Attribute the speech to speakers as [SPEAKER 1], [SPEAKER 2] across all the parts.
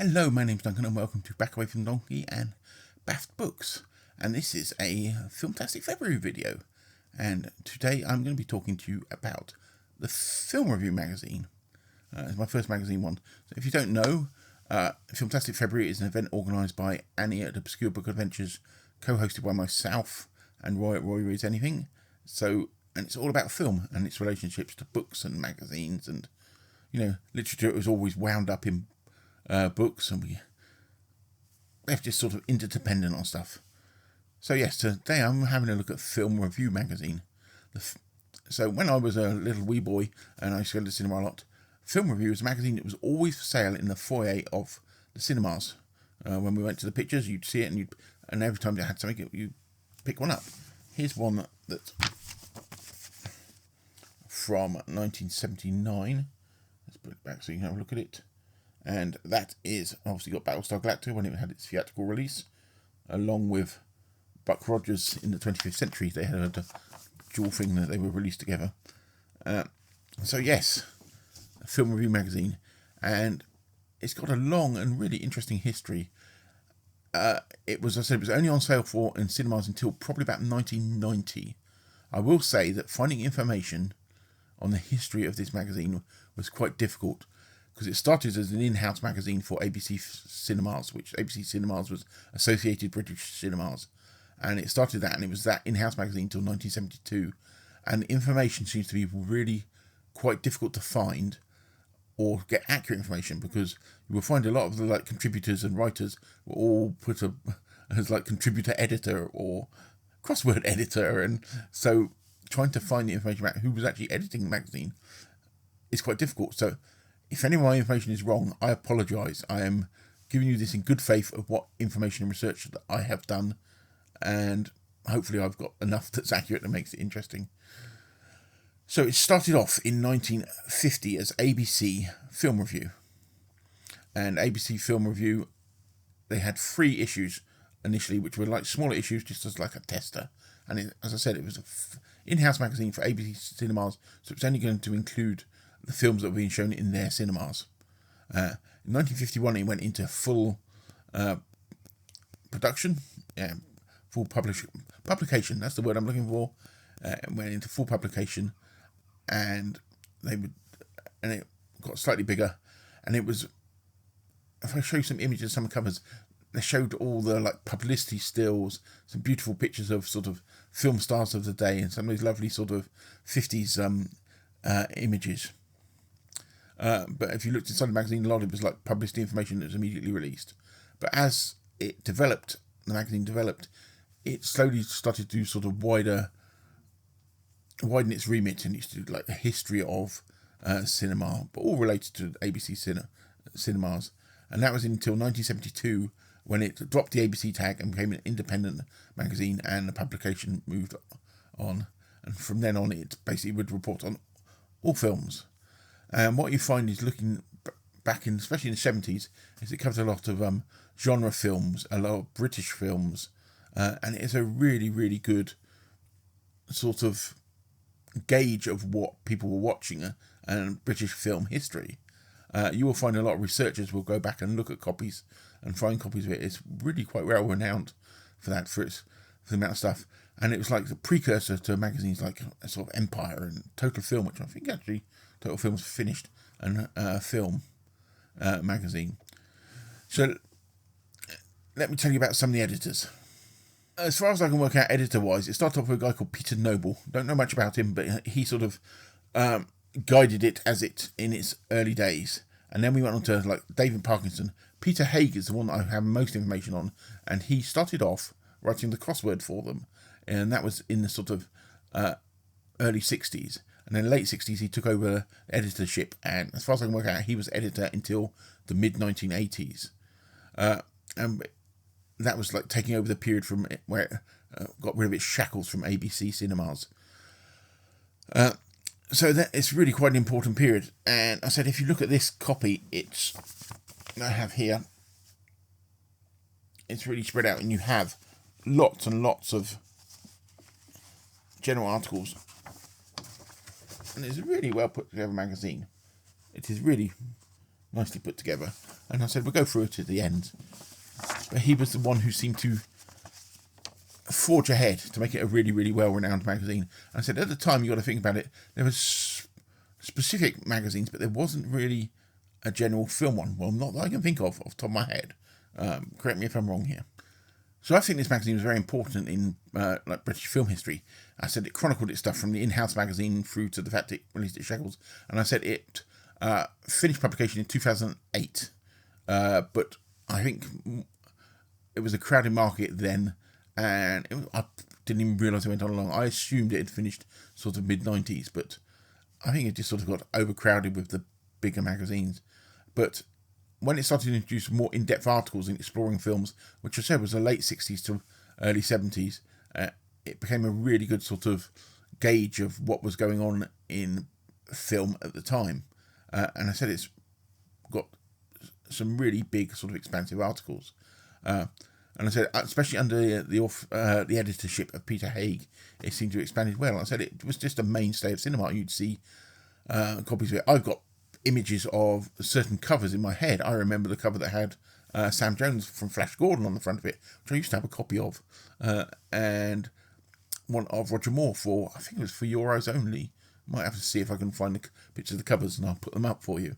[SPEAKER 1] Hello, my name's Duncan and welcome to Back Away from Donkey and Baft Books. And this is a Filmtastic February video. And today I'm going to be talking to you about the Film Review magazine. It's my first magazine one. So if you don't know, Filmtastic February is an event organised by Annie at Obscure Book Adventures, co-hosted by myself and Roy at Roy Reads Anything. And it's all about film and its relationships to books and magazines, and literature is always wound up in books, and they're just sort of interdependent on stuff. So yes, today I'm having a look at Film Review magazine. So when I was a little wee boy and I used to go to the cinema a lot, Film Review was a magazine that was always for sale in the foyer of the cinemas. When we went to the pictures, you'd see it, and every time they had something, you pick one up. Here's one that's from 1979. Let's put it back so you can have a look at it. And that is obviously got Battlestar Galactica when it had its theatrical release, along with Buck Rogers in the 25th century. They had a dual thing that they were released together. So yes, a Film Review magazine, and it's got a long and really interesting history. It was only on sale in cinemas until probably about 1990. I will say that finding information on the history of this magazine was quite difficult, because it started as an in-house magazine for ABC Cinemas, which ABC Cinemas was Associated British Cinemas, and it started that, and it was that in-house magazine until 1972, and the information seems to be really quite difficult to find or get accurate information, because you will find a lot of the contributors and writers were all put as contributor editor or crossword editor, and so trying to find the information about who was actually editing the magazine is quite difficult. So if any of my information is wrong, I apologise. I am giving you this in good faith of what information and research that I have done, and hopefully I've got enough that's accurate that makes it interesting. So it started off in 1950 as ABC Film Review. And ABC Film Review, they had 3 issues initially, which were smaller issues, just as a tester. And as I said, it was an in-house magazine for ABC Cinemas, so it's only going to include the films that were being shown in their cinemas. In 1951, it went into full production, full publication. That's the word I'm looking for. It went into full publication, and it got slightly bigger. And it was, if I show you some images, some covers, they showed all the publicity stills, some beautiful pictures of sort of film stars of the day, and some of these lovely sort of 50s images. But if you looked inside the magazine, a lot of it was publicity information that was immediately released. But as it developed, the magazine developed, it slowly started to sort of widen its remit, and used to do a history of cinema, but all related to ABC cinemas. And that was until 1972, when it dropped the ABC tag and became an independent magazine, and the publication moved on. And from then on, it basically would report on all films. And what you find is, looking back in, especially in the 70s, is it covers a lot of genre films, a lot of British films, and it's a really, really good sort of gauge of what people were watching and British film history. You will find a lot of researchers will go back and look at copies and find copies of it. It's really quite well renowned for the amount of stuff. And it was the precursor to magazines like sort of Empire and Total Film, which I think actually Total Film's finished, and film magazine. So let me tell you about some of the editors. As far as I can work out editor-wise, it started off with a guy called Peter Noble. Don't know much about him, but he sort of guided it in its early days. And then we went on to David Parkinson. Peter Haig is the one that I have most information on, and he started off writing the crossword for them, and that was in the sort of early 60s. And then late 60s, he took over editorship, and as far as I can work out, he was editor until the mid-1980s. And that was taking over the period from where it got rid of its shackles from ABC Cinemas. So that it's really quite an important period. And I said, if you look at this copy, I have here, it's really spread out, and you have lots and lots of general articles. And it's a really well put together magazine. It is really nicely put together. And I said, we'll go through it at the end. But he was the one who seemed to forge ahead to make it a really, really well-renowned magazine. And I said, at the time, you got to think about it, there was specific magazines, but there wasn't really a general film one. Well, not that I can think of the top of my head. Correct me if I'm wrong here. So I think this magazine was very important in like British film history. I said it chronicled its stuff from the in-house magazine through to the fact it released at Shekels. And I said it finished publication in 2008. But I think it was a crowded market then, and I didn't even realise it went on long. I assumed it had finished sort of mid-90s, but I think it just sort of got overcrowded with the bigger magazines. But when it started to introduce more in-depth articles in exploring films, which I said was the late 60s to early 70s, it became a really good sort of gauge of what was going on in film at the time. And I said it's got some really big sort of expansive articles. And I said, especially under the editorship of Peter Haig, it seemed to have expanded well. I said it was just a mainstay of cinema. You'd see copies of it. I've got images of certain covers in my head. I remember the cover that had Sam Jones from Flash Gordon on the front of it, which I used to have a copy of, and one of Roger Moore for, I think it was for Your Eyes Only. Might have to see if I can find the pictures of the covers and I'll put them up for you.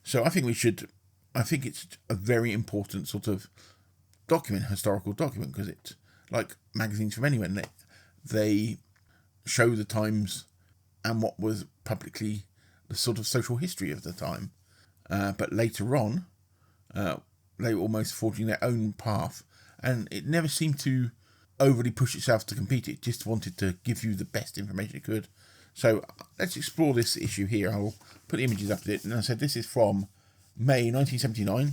[SPEAKER 1] So I think it's a very important sort of historical document, because it, like magazines from anywhere, they show the times and what was publicly the sort of social history of the time. But later on, they were almost forging their own path, and it never seemed to overly push itself to compete. It just wanted to give you the best information it could. So let's explore this issue here. I'll put the images up to it. And I said this is from May 1979.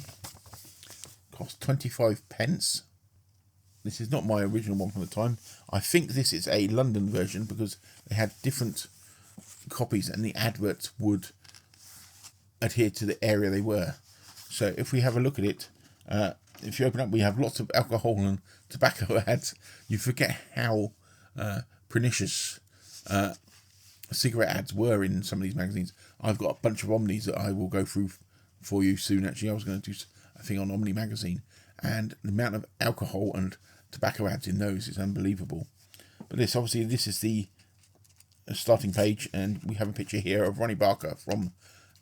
[SPEAKER 1] Cost 25 pence. This is not my original one from the time. I think this is a London version, because they had different copies and the adverts would adhere to the area they were. So if we have a look at it, if you open up, we have lots of alcohol and tobacco ads. You forget how pernicious cigarette ads were in some of these magazines. I've got a bunch of Omnis that I will go through for you soon. Actually, I was going to do a thing on Omni magazine, and the amount of alcohol and tobacco ads in those is unbelievable. But this is the starting page, and we have a picture here of Ronnie Barker from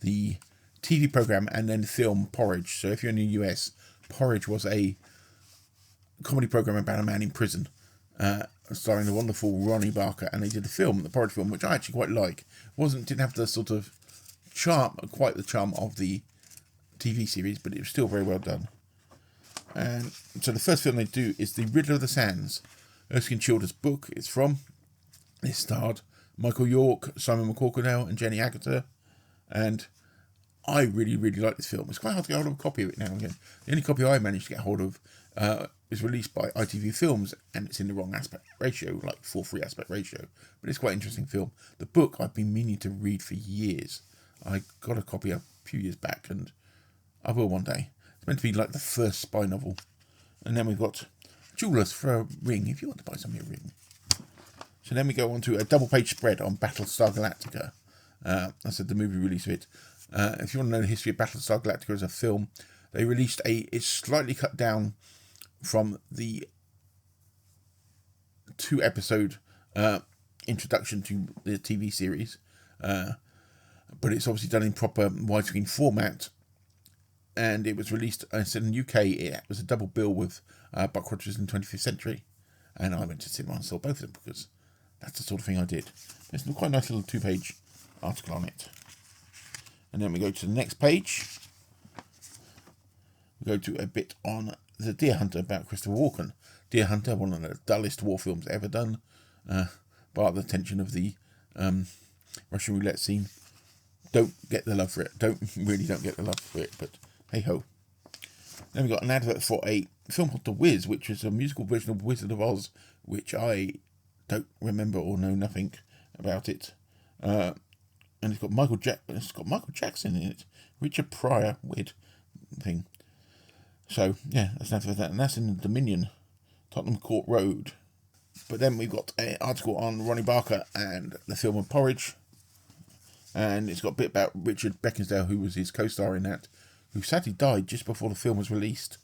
[SPEAKER 1] the TV program and then the film Porridge. So if you're in the US, Porridge was a comedy program about a man in prison, starring the wonderful Ronnie Barker, and they did the Porridge film, which I actually quite like. Didn't have the sort of quite the charm of the TV series, but it was still very well done. And so the first film they do is The Riddler of the Sands, Erskine Childers' book. It starred Michael York, Simon McCorkindale, and Jenny Agutter. And I really, really like this film. It's quite hard to get hold of a copy of it now and again. The only copy I managed to get hold of is released by ITV Films, and it's in the wrong aspect ratio, like 4:3 aspect ratio. But it's quite an interesting film. The book I've been meaning to read for years. I got a copy a few years back, and I will one day. It's meant to be like the first spy novel. And then we've got Jewelers for a ring, if you want to buy something a ring. So then we go on to a double-page spread on Battlestar Galactica. I said the movie release of it. If you want to know the history of Battlestar Galactica as a film, they released it's slightly cut down from the 2-episode introduction to the TV series. But it's obviously done in proper widescreen format. And it was released, I said in the UK, it was a double bill with Buck Rogers in the 25th Century. And I went to cinema and saw both of them, because that's the sort of thing I did. There's quite a nice little 2-page article on it. And then we go to the next page. We go to a bit on The Deer Hunter about Christopher Walken. Deer Hunter, one of the dullest war films ever done. Bar the tension of the Russian roulette scene. Don't get the love for it. Don't get the love for it, but hey ho. Then we got an advert for a film called The Wiz, which is a musical version of Wizard of Oz, which I don't remember or know nothing about it. And it's got Michael Jackson in it. Richard Pryor, weird thing. So yeah, that's an advert for that, and that's in the Dominion, Tottenham Court Road. But then we've got an article on Ronnie Barker and the film of Porridge. And it's got a bit about Richard Beckinsale, who was his co-star in that. who sadly died just before the film was released.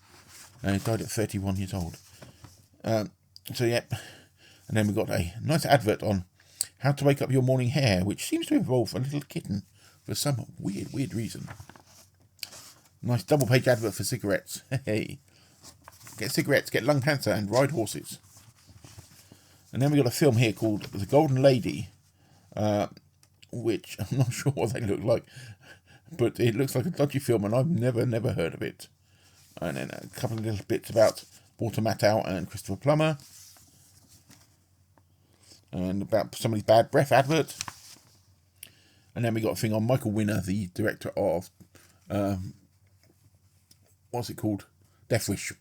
[SPEAKER 1] He died at 31 years old. So, yeah. And then we got a nice advert on how to wake up your morning hair, which seems to involve a little kitten for some weird reason. Nice double-page advert for cigarettes. Hey. Get cigarettes, get lung cancer, and ride horses. And then we got a film here called The Golden Lady, which I'm not sure what they look like, but it looks like a dodgy film, and I've never heard of it. And then a couple of little bits about Walter Matthau and Christopher Plummer, and about somebody's bad breath advert. And then we got a thing on Michael Winner, the director of what's it called? Death Wish.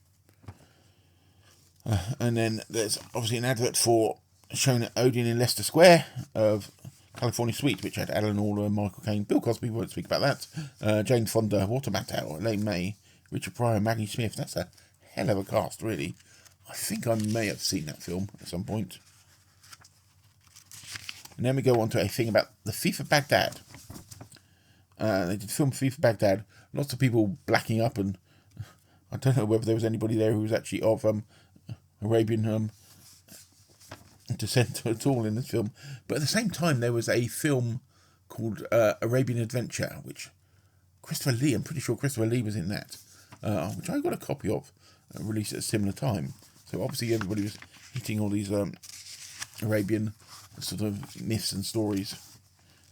[SPEAKER 1] And then there's obviously an advert for showing Odeon in Leicester Square of California Suite, which had Alan Alda, Michael Caine, Bill Cosby, won't speak about that, Jane Fonda, Walter Matthau, Elaine May, Richard Pryor, Maggie Smith. That's a hell of a cast, really. I think I may have seen that film at some point. And then we go on to a thing about the Thief of Baghdad. They did film Thief of Baghdad. Lots of people blacking up, and I don't know whether there was anybody there who was actually of Arabian descent at all in this film. But at the same time, there was a film called Arabian Adventure, which Christopher Lee, I'm pretty sure Christopher Lee was in that, which I got a copy of, released at a similar time. So obviously everybody was hitting all these Arabian sort of myths and stories.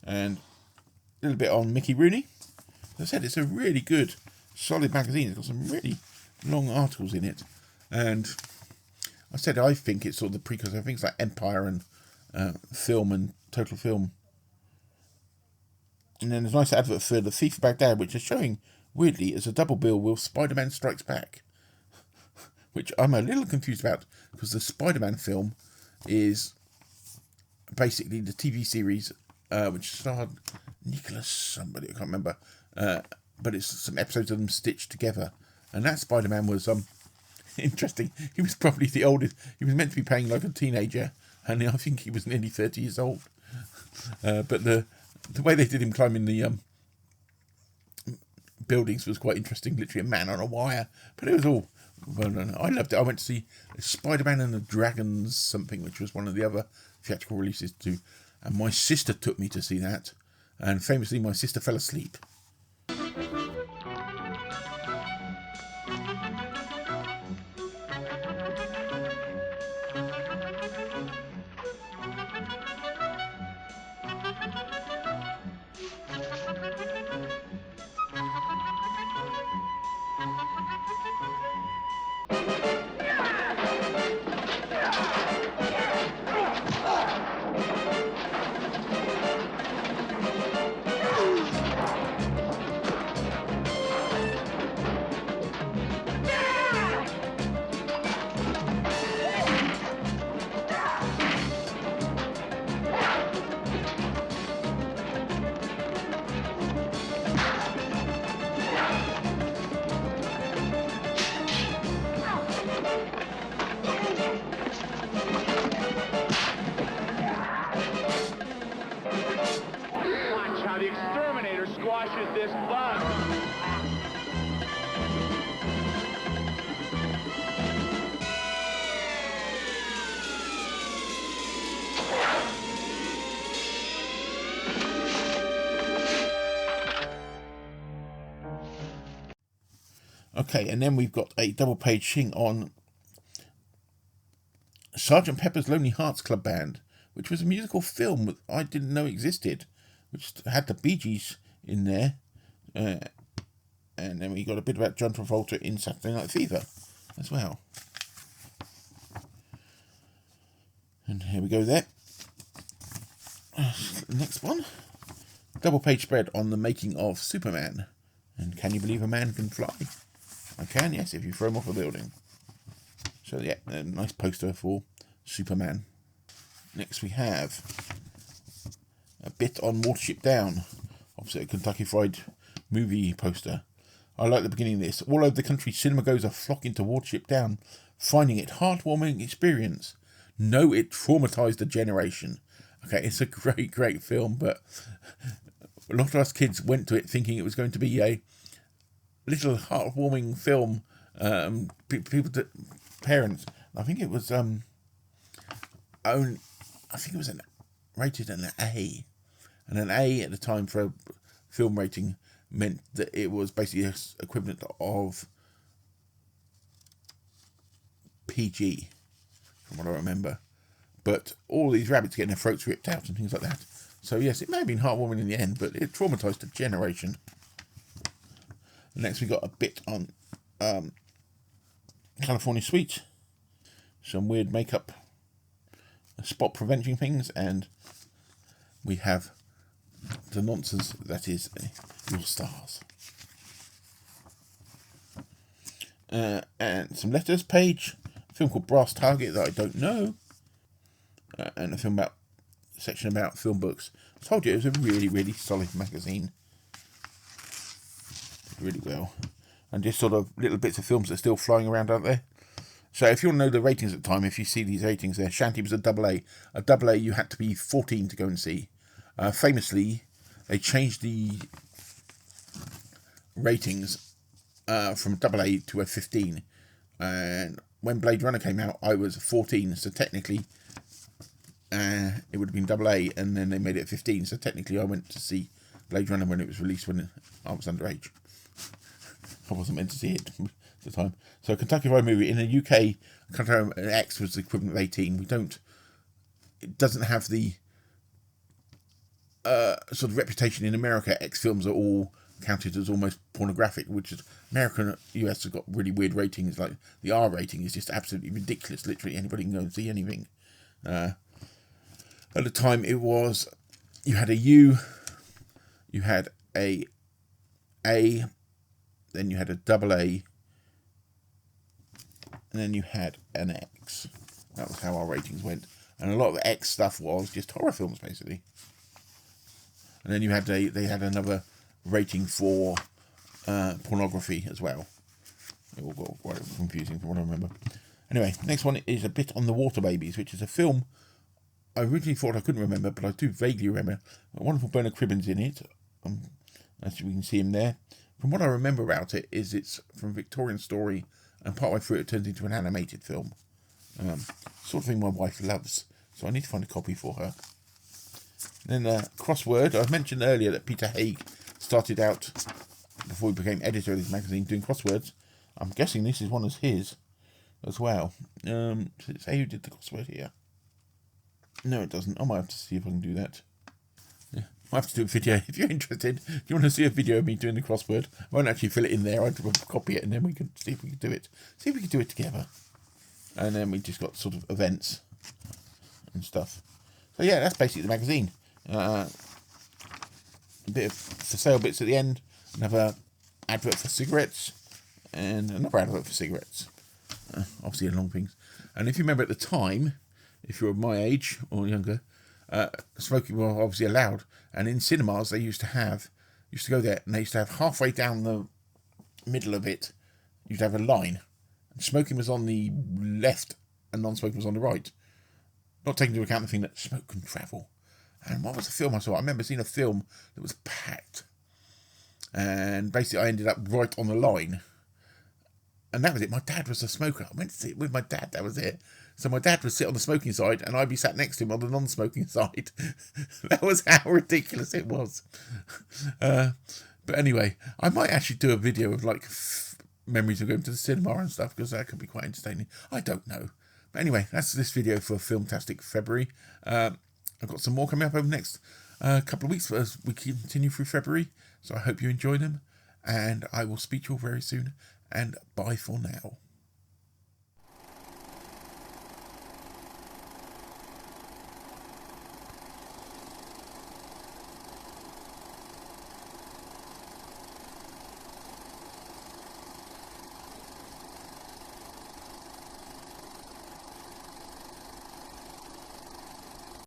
[SPEAKER 1] And a little bit on Mickey Rooney. As I said, it's a really good, solid magazine. It's got some really long articles in it. And I said I think it's sort of the precursor of things like Empire and Film and Total Film. And then there's a nice advert for The Thief of Baghdad, which is showing, weirdly, as a double bill with Spider-Man Strikes Back. Which I'm a little confused about, because the Spider-Man film is basically the TV series, which starred Nicholas somebody, I can't remember. But it's some episodes of them stitched together. And that Spider-Man was interesting. He was probably the oldest. He was meant to be playing like a teenager, and I think he was nearly 30 years old. But the way they did him climbing the buildings was quite interesting. Literally a man on a wire. But it was all well done. I loved it. I went to see Spider-Man and the Dragons something, which was one of the other theatrical releases too. And my sister took me to see that. And famously, my sister fell asleep.
[SPEAKER 2] The exterminator squashes this bug.
[SPEAKER 1] Okay, and then we've got a double-page thing on Sgt. Pepper's Lonely Hearts Club Band, which was a musical film that I didn't know existed, which had the Bee Gees in there. And then we got a bit about John Travolta in Saturday Night Fever as well. And here we go there. Next one. Double page spread on the making of Superman. And can you believe a man can fly? I can, yes, if you throw him off a building. So yeah, a nice poster for Superman. Next we have a bit on Watership Down, opposite a Kentucky Fried Movie poster. I like the beginning of this. All over the country, cinema goers are flocking to Watership Down, finding it heartwarming experience. No, it traumatized a generation. Okay, it's a great film, but a lot of us kids went to it thinking it was going to be a little heartwarming film. People, parents. I think it was rated an A, and an A at the time for a film rating meant that it was basically equivalent of PG, from what I remember. But all these rabbits getting their throats ripped out and things like that. So yes, it may have been heartwarming in the end, but it traumatised a generation. Next we got a bit on California Suite, some weird makeup, spot preventing things, and we have the nonsense that is Your Stars. And some letters page, a film called Brass Target that I don't know, and a section about film books. I told you it was a really, really solid magazine. Really well. And just sort of little bits of films that are still flying around out there. So if you want to know the ratings at the time, if you see these ratings there, Shanty was a double A. A double A you had to be 14 to go and see. Famously, they changed the ratings from double A to a 15. And when Blade Runner came out, I was 14, so technically it would have been double A, and then they made it 15. So technically I went to see Blade Runner when it was released when I was underage. I wasn't meant to see it at the time. So Kentucky Fried Movie in the UK, Kentucky X was the equivalent of 18. It doesn't have the sort of reputation in America. X films are all counted as almost pornographic, which is American. US have got really weird ratings. Like the R rating is just absolutely ridiculous. Literally anybody can go and see anything. At the time, it was you had a U, you had a, then you had a double A, and then you had an X. That was how our ratings went. And a lot of the X stuff was just horror films, basically. And then they had another rating for pornography as well. It all got quite confusing from what I remember. Anyway, next one is a bit on The Water Babies, which is a film I originally thought I couldn't remember, but I do vaguely remember. A wonderful Bernard Cribbins in it. As we can see him there. From what I remember about it, is it's from a Victorian story, and partway through it turns into an animated film. Sort of thing my wife loves, so I need to find a copy for her. Then crossword. I mentioned earlier that Peter Haig started out, before he became editor of this magazine, doing crosswords. I'm guessing this is one of his as well. Does it say who did the crossword here? No, it doesn't. I might have to see if I can do that. Yeah, I have to do a video. If you're interested, if you want to see a video of me doing the crossword, I won't actually fill it in there. I'll copy it, and then we can see if we can do it. See if we can do it together. And then we just got sort of events and stuff. So yeah, that's basically the magazine. A bit of for sale bits at the end. Another advert for cigarettes, and another advert for cigarettes. Obviously, long things. And if you remember at the time, if you're my age or younger, smoking was obviously allowed. And in cinemas, they used to go there, and they used to have halfway down the middle of it, you'd have a line. And smoking was on the left, and non-smoking was on the right. Not taking into account the thing that smoke can travel. And what was the film I saw? I remember seeing a film that was packed. And basically, I ended up right on the line. And that was it. My dad was a smoker. I went to see it with my dad. That was it. So my dad would sit on the smoking side, and I'd be sat next to him on the non-smoking side. That was how ridiculous it was. But anyway, I might actually do a video of like memories of going to the cinema and stuff, because that could be quite entertaining. I don't know. But anyway, that's this video for Filmtastic February. I've got some more coming up over the next couple of weeks as we continue through February. So I hope you enjoy them, and I will speak to you all very soon. And bye for now.